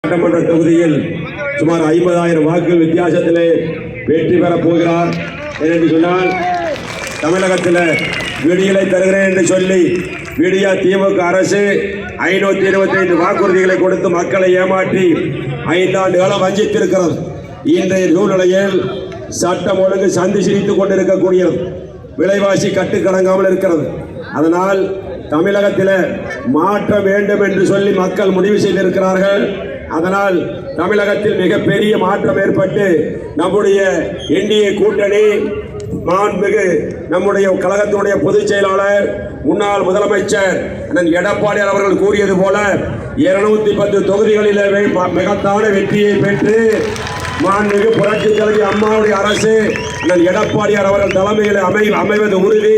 சட்டமன்ற தொகுதியில் சுமார் 50,000 வாக்குகள் வித்தியாசத்திலே வெற்றி பெறப் போகிறார் என்று சொன்னால், தமிழகத்தில் விடியலை தருகிறேன் என்று சொல்லி விடியா திமுக அரசு 525 வாக்குறுதிகளை கொடுத்து மக்களை ஏமாற்றி 5 ஆண்டு காலம் வஞ்சித்திருக்கிறது. இன்றைய சூழ்நிலையில் சட்டம் ஒழுங்கு சந்தி சிரித்துக் கொண்டிருக்கக்கூடியது, விலைவாசி கட்டுக்கடங்காமல் இருக்கிறது. அதனால் தமிழகத்தில் மாற்ற வேண்டும் என்று சொல்லி மக்கள் முடிவு செய்திருக்கிறார்கள். அதனால் தமிழகத்தில் மிகப்பெரிய மாற்றம் ஏற்பட்டு நம்முடைய என்டிஏ கூட்டணி மாண்புமிகு நம்முடைய கழகத்தினுடைய பொதுச் செயலாளர் முன்னாள் முதலமைச்சர் அண்ணன் எடப்பாடியார் அவர்கள் கூறியது போல 210 தொகுதிகளில் மிகத்தான வெற்றியை பெற்று மாண்புமிகு புரட்சி தலைவி அம்மாவுடைய அரசு அண்ணன் எடப்பாடியார் அவர்கள் தலைமையில் அமைவது உறுதி.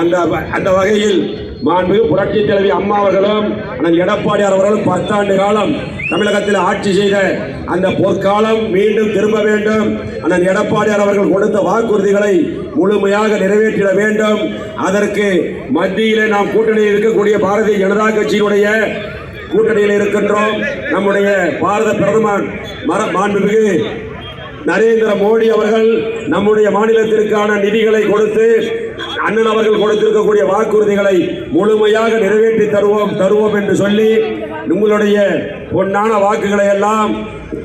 அந்த வகையில் மாண்புமிகு புரட்சி தலைவி அம்மா அவர்களும் அண்ணன் எடப்பாடியார் அவர்களும் 10 ஆண்டு காலம் தமிழகத்தில் ஆட்சி செய்த அந்த பொற்காலம் மீண்டும் திரும்ப வேண்டும். அண்ணன் எடப்பாடியார் அவர்கள் கொடுத்த வாக்குறுதிகளை முழுமையாக நிறைவேற்றிட வேண்டும். அதற்கு மத்தியிலே நாம் கூட்டணியில் இருக்கக்கூடிய பாரதிய ஜனதா கட்சியினுடைய கூட்டணியில் இருக்கின்றோம். நம்முடைய பாரத பிரதமர் மாண்புமிகு நரேந்திர மோடி அவர்கள் நம்முடைய மாநிலத்திற்கான நிதிகளை கொடுத்து அண்ணன் அவர்கள் கொடுத்திருக்கக்கூடிய வாக்குறுதிகளை முழுமையாக நிறைவேற்றி தருவோம் என்று சொல்லி உங்களுடைய பொன்னான வாக்குகளை எல்லாம்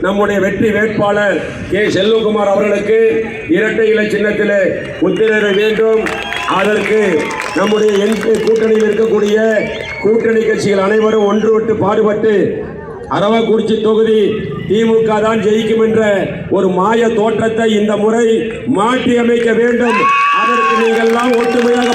நம்முடைய வெற்றி வேட்பாளர் கே செல்வகுமார் அவர்களுக்கு இரட்டை இலை சின்னத்திலே முத்திரை வேண்டும். அதற்கு நம்முடைய எம்பி கூட்டணியில் இருக்கக்கூடிய கூட்டணி கட்சிகள் அனைவரும் ஒன்றுபட்டு பாடுபட்டு அரவக்குறிச்சி தொகுதி திமுக தான் ஜெயிக்கும் என்ற ஒரு மாய தோற்றத்தை இந்த முறை மாற்றி அமைக்க வேண்டும். அதற்கு நீங்கள் எல்லாம் ஒற்றுமையாக